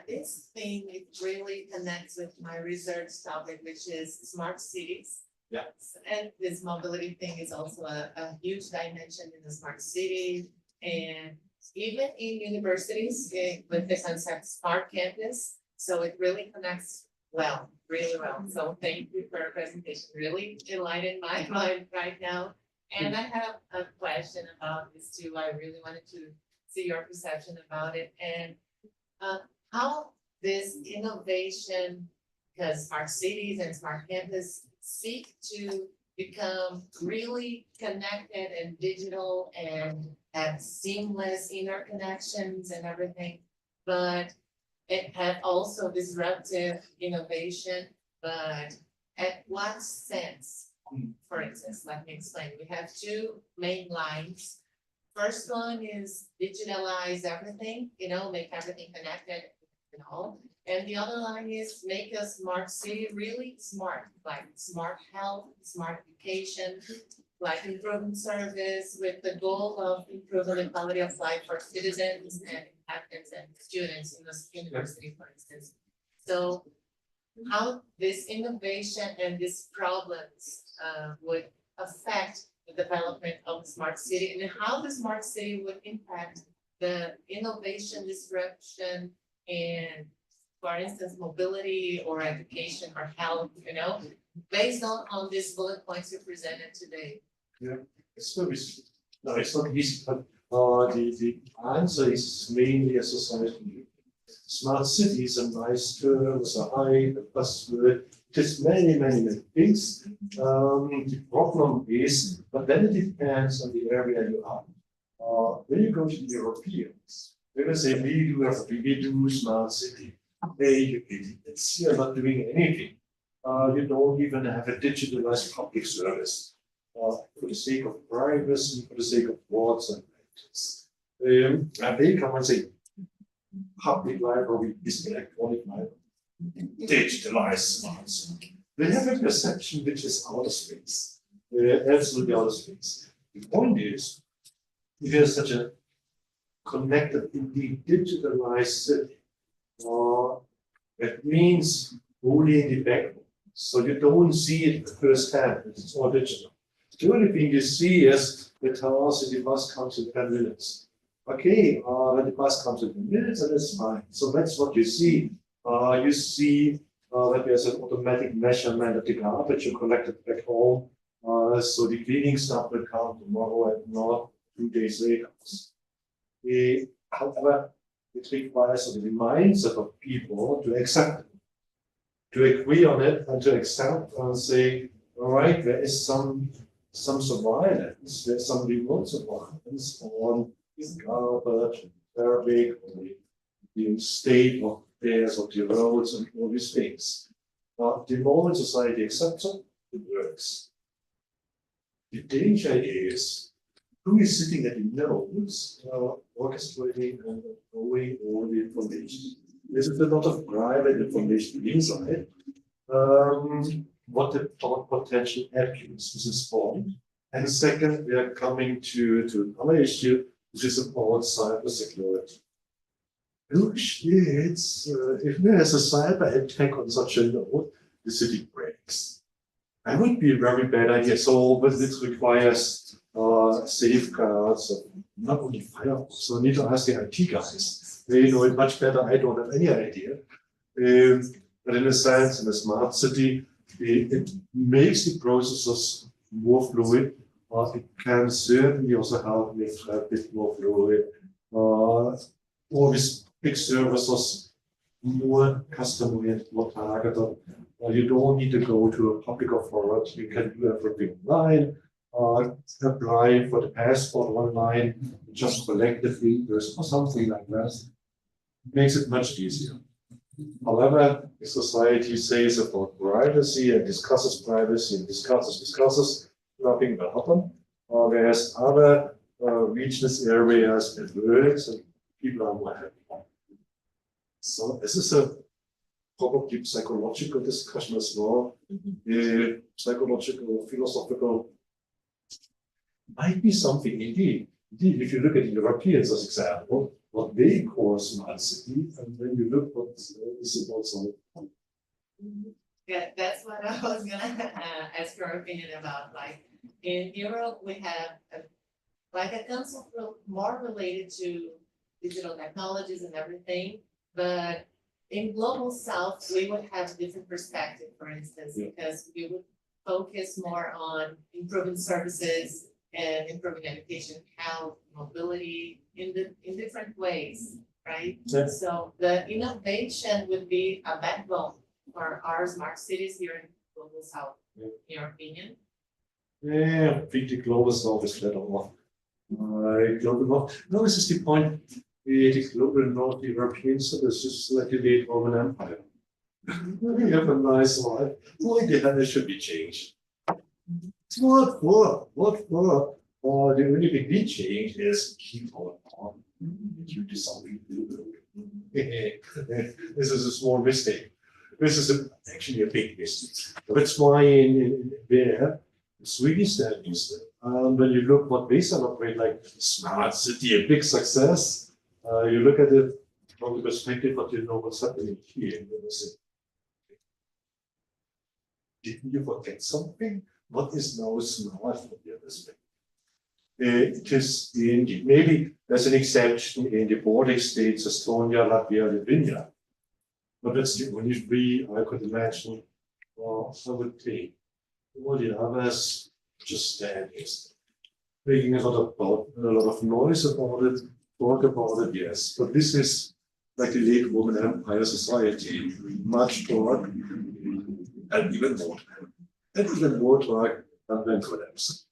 This thing, it really connects with my research topic, which is smart cities.
Yeah.
And this mobility thing is also a huge dimension in the smart city. And even in universities with the concept smart campus. So it really connects really well. So thank you for your presentation. Really enlightened my mind right now. And I have a question about this too. I really wanted to see your perception about it and how this innovation, because smart cities and smart campus seek to become really connected and digital and have seamless interconnections and everything. But it had also disruptive innovation, but at what sense? For instance, let me explain. We have two main lines. First one is digitalize everything, make everything connected and all. And the other line is make a smart city really smart, like smart health, smart education, like improving service with the goal of improving the quality of life for citizens and inhabitants and students in this university, for instance. So how this innovation and these problems would affect the development of the smart city and how the smart city would impact the innovation disruption and, for instance, mobility or education or health, based on these bullet points you presented today.
Yeah, it's very, no, it's not easy, but the answer is mainly a society. Smart cities and nice terms, a high buzzword, it is many things. The problem is, but then it depends on the area you are. When you go to the Europeans, they will say, we do smart city. Hey, you idiots, you're not doing anything. You don't even have a digitalized public service. For the sake of privacy, for the sake of wards and lectures. And they come and say, public library is electronic library, digitalized smart city. They have a perception which is outer space, absolutely outer space. The point is, if you have such a connected, indeed digitalized city, it means only in the background. So you don't see it firsthand, it's all digital. The only thing you see is the task the bus comes in 10 minutes. Okay, when the bus comes in 10 minutes, and it's fine. So that's what you see. You see that there's an automatic measurement of the garbage you collected back home. So the cleaning stuff will come tomorrow and not 2 days later. However, it requires the mindset of people to accept it, to agree on it, and to accept and say, all right, there is some surveillance, there's some remote surveillance on garbage, traffic, the state of affairs of the roads and all these things. The moment society accepts it, it works. The danger is who is sitting at the nodes, orchestrating and knowing all the information. There's a lot of private information inside. What the potential abuse this is formed. And second, we are coming to another issue, which is about cybersecurity. Oh shit, if there is a cyber attack on such a node, the city breaks. That would be a very bad idea. So, but it requires safeguards, not only firewalls. So, I need to ask the IT guys. They know it much better. I don't have any idea. But in a sense, in a smart city, it makes the processes more fluid. It can certainly also help make traffic more fluid. All these big services, more customer-oriented, more targeted. You don't need to go to a public authority. You can do everything online. Apply for the passport online, just collectively, or something like that. It makes it much easier. However, if society says about privacy and discusses privacy and discusses, nothing will happen. Whereas other regions, areas, it works and people are more happy. So this is a probably psychological discussion as well. Psychological, philosophical, might be something indeed. Indeed, if you look at the Europeans as example, what they call smart city, and then you look what is about some.
Yeah, that's what I was gonna ask your opinion about. Like in Europe, we have a concept more related to digital technologies and everything, but in global south, we would have a different perspective, for instance, because we would focus more on improving services, and improving education, health, mobility in different ways, right?
Yeah.
So the innovation would be a backbone for our smart cities here in Global South,
Yeah.
in your opinion?
Yeah, I think the global south is better off. Global north. No, this is the point. The global north, the European cities, is like the late Roman Empire. We have a nice life. Why the hell it should be changed? What for? What for? The only thing we change is keep on due to something new. This is a small mistake. This is actually a big mistake. That's why in there, Swedish studies, when you look what they celebrate, like smart city, a big success, you look at it from the perspective of you know what's happening here in the city. Didn't you forget something? What is now smart from your perspective? It is indeed, maybe there's an exception in the Baltic states, Estonia, Latvia, Lithuania. But that's the only three I could imagine, I would think. All the others just stand here, making a lot of noise about it, talk about it, yes. But this is like the late Roman Empire society, much talk and even more talk. And even more talk and then collapse.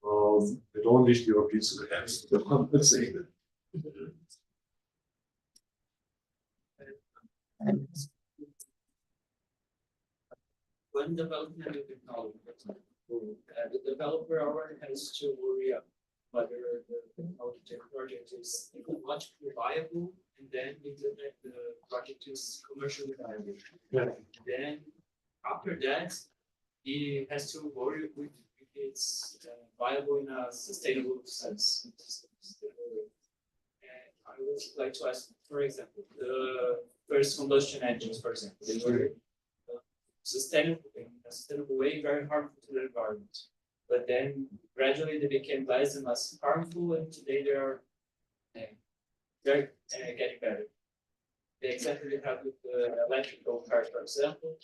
I don't wish the Europeans to collapse, but I'm saying that.
When developing a new technology, for example, the developer already has to worry about whether the technology project is ecologically viable, and then the project is commercially viable.
Yeah.
Then after that, he has to worry with if it's viable in a sustainable sense. And I would like to ask, for example, the first combustion engines, for example, they were sustainable in a sustainable way, very harmful to the environment. But then gradually they became less and less harmful, and today they're getting better. The example we have with the electrical cars, for example,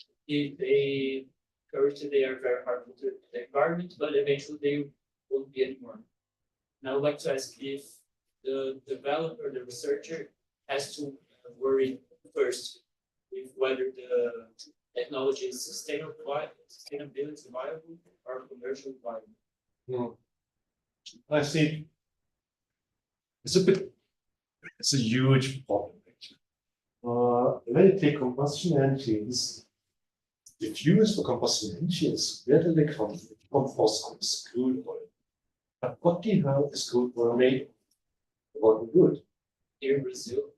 currently they are very harmful to the environment, but eventually they won't be anymore. Now I would like to ask if the developer, the researcher, has to worry first with whether the technology is sustainability viable or commercially viable.
I see. It's a huge problem. When you take combustion engines, the fuels for combustion engines, where do they come from? From fossils, crude oil. But what the hell is crude oil made? About wood.
Here in Brazil,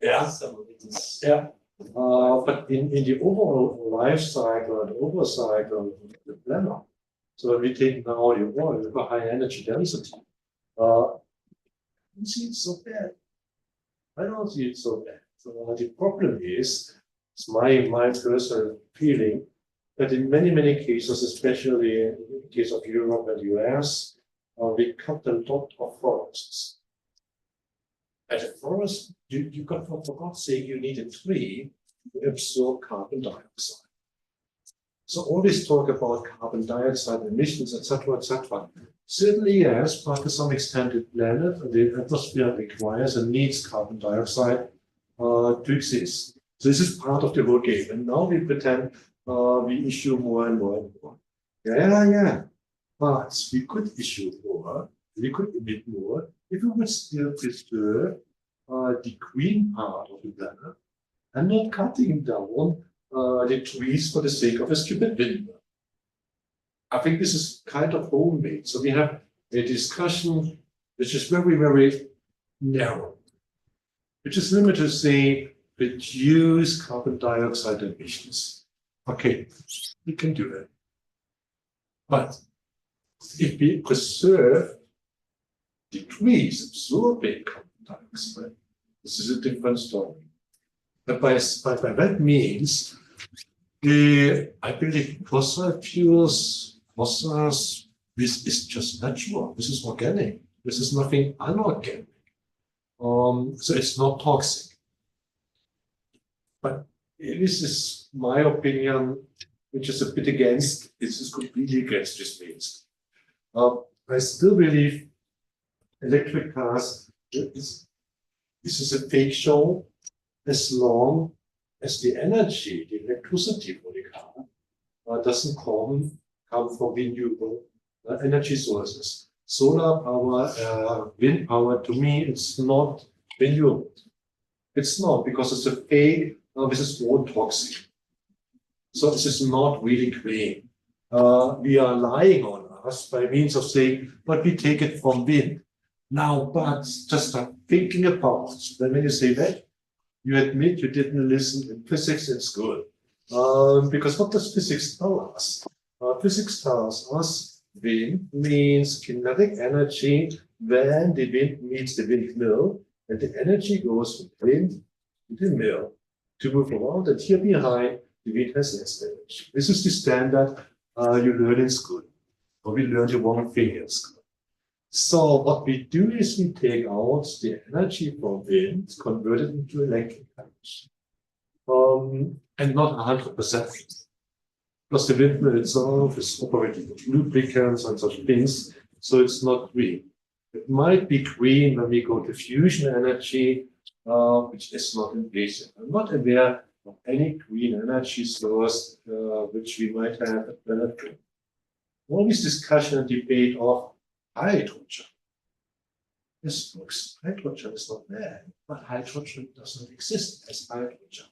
Yeah.
some of it is.
Yeah. But in the overall life cycle and overcycle of the planet, so when we take now the oil with a high energy density, I don't see it so bad. I don't see it so bad. So the problem is, it's my personal feeling, that in many cases, especially in the case of Europe and US, we cut a lot of forests. At a forest, you got, for God's sake, you need a tree to absorb carbon dioxide. So all this talk about carbon dioxide emissions, etc., etc. Certainly, yes, but to some extent, the planet, the atmosphere requires and needs carbon dioxide to exist. So this is part of the whole game. And now we pretend we issue more and more and more. Yeah. But we could issue more, we could emit more, if we would still preserve the green part of the planet and not cutting down the trees for the sake of a stupid windmill. I think this is kind of homemade. So we have a discussion which is very narrow, which is limited to say reduce carbon dioxide emissions. Okay, we can do that. But if we preserve the trees absorbing carbon dioxide, this is a different story. But by that means, I believe fossil fuels, fossils, this is just natural. This is organic. This is nothing unorganic. So it's not toxic. But this is my opinion, which is a bit against, this is completely against this means. I still believe electric cars this is a fake show as long as the energy, the electricity for the car doesn't come from renewable energy sources. Solar power, wind power, to me, it's not renewable. It's not, because it's a fake, this is more toxic. So this is not really green. We are lying on us by means of saying, but we take it from wind. Now, but just start thinking about, then when you say that, you admit you didn't listen in physics in school. Because what does physics tell us? Physics tells us wind means kinetic energy when the wind meets the windmill, and the energy goes from wind to the mill to move around, and here behind, the wind has less energy. This is the standard you learn in school, or we learn the wrong thing in school. So what we do is we take out the energy from wind, convert it into electric energy. And not 100%. Because the windmill itself is operating with lubricants and such things, so it's not green. It might be green when we go to fusion energy, which is not in place. I'm not aware of any green energy source which we might have at planet Earth. All this discussion and debate of hydrogen. This looks, hydrogen is not there, but hydrogen doesn't exist as hydrogen.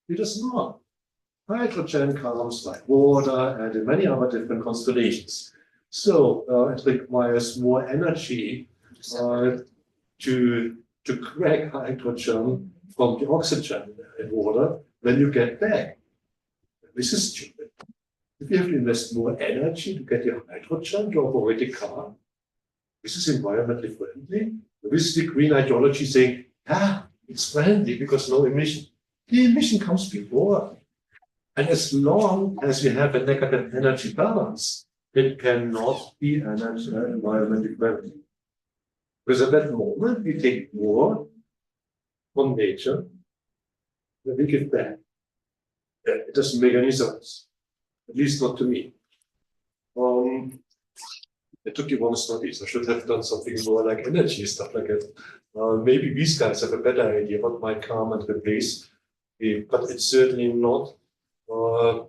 It does not. Hydrogen comes like water and in many other different constellations. So it requires more energy to crack hydrogen from the oxygen in water when you get back. This is stupid. If you have to invest more energy to get the hydrogen to operate a car, this is environmentally friendly. This is the green ideology saying, it's friendly because no emission. The emission comes before. And as long as you have a negative energy balance, it cannot be environmentally friendly. Because at that moment, we take more from nature than we give back. It doesn't make any sense, at least not to me. I took you one studies. I should have done something more like energy, stuff like that. Maybe these guys have a better idea what might come and replace, but it's certainly not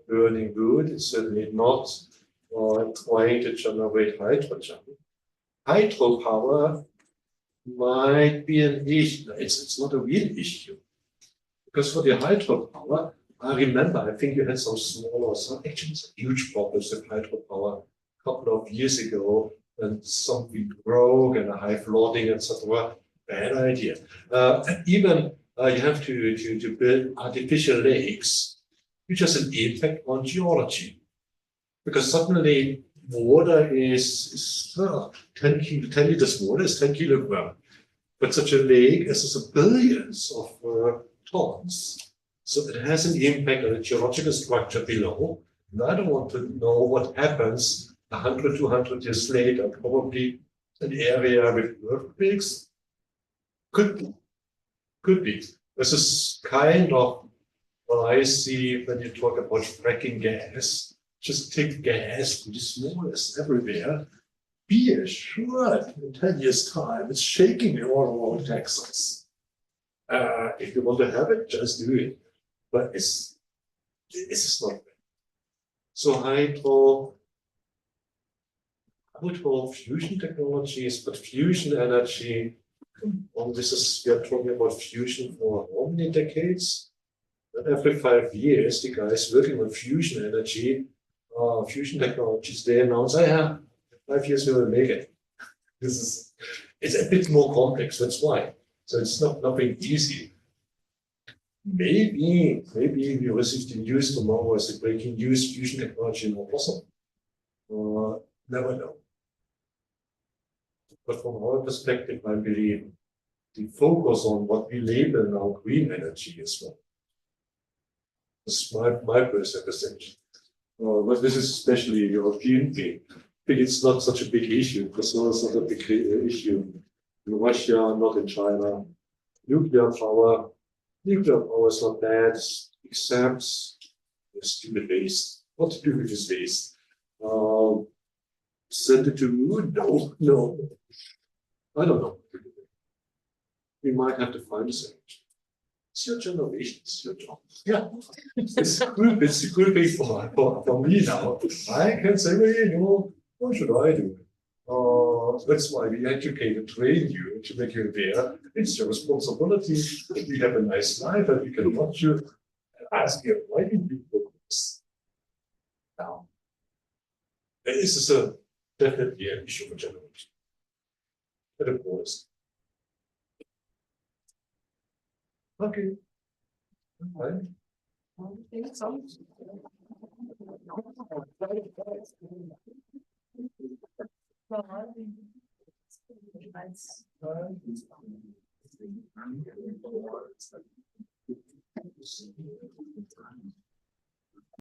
burning wood. It's certainly not trying to generate hydrogen. Hydropower might be an issue. It's not a real issue. Because for the hydropower, I remember, I think you had some actually some huge problems with hydropower a couple of years ago, and something broke and a high flooding, etc. Bad idea. And even you have to build artificial lakes, which has an impact on geology. Because suddenly water is 10 liters water is 10 kilograms. But such a lake is billions of tons. So it has an impact on the geological structure below. And I don't want to know what happens 100, 200 years later, probably an area with earthquakes. Could be. This is kind of what I see when you talk about fracking gas. Just take gas to the smallest everywhere. Be assured in 10 years' time, it's shaking all around Texas. If you want to have it, just do it. But this is not bad. So hydro fusion technologies, but fusion energy, we are talking about fusion for how many decades? And every 5 years, the guys working on fusion energy, fusion technologies, they announce, 5 years we will make it. It's a bit more complex, that's why. So it's nothing easy. Maybe we receive the news tomorrow as a breaking news, fusion technology not possible. Never know. But from our perspective, I believe the focus on what we label now green energy is wrong. That's my personal perception. But this is especially a European thing. I think it's not such a big issue because it's not a big issue in Russia, not in China. Nuclear power is not bad, except stupid waste. What to do with this waste? Send it to you? No, no. I don't know. We might have to find a solution. It's your generation, it's your job. Yeah. It's good, it's a good thing for me now. I can say, well, you know, what should I do? That's why we educate and train you to make you aware. It's your responsibility. We have a nice life and we can watch you and ask you, why did you do this? Now, this is definitely an issue for generation. But of course. Okay. Right.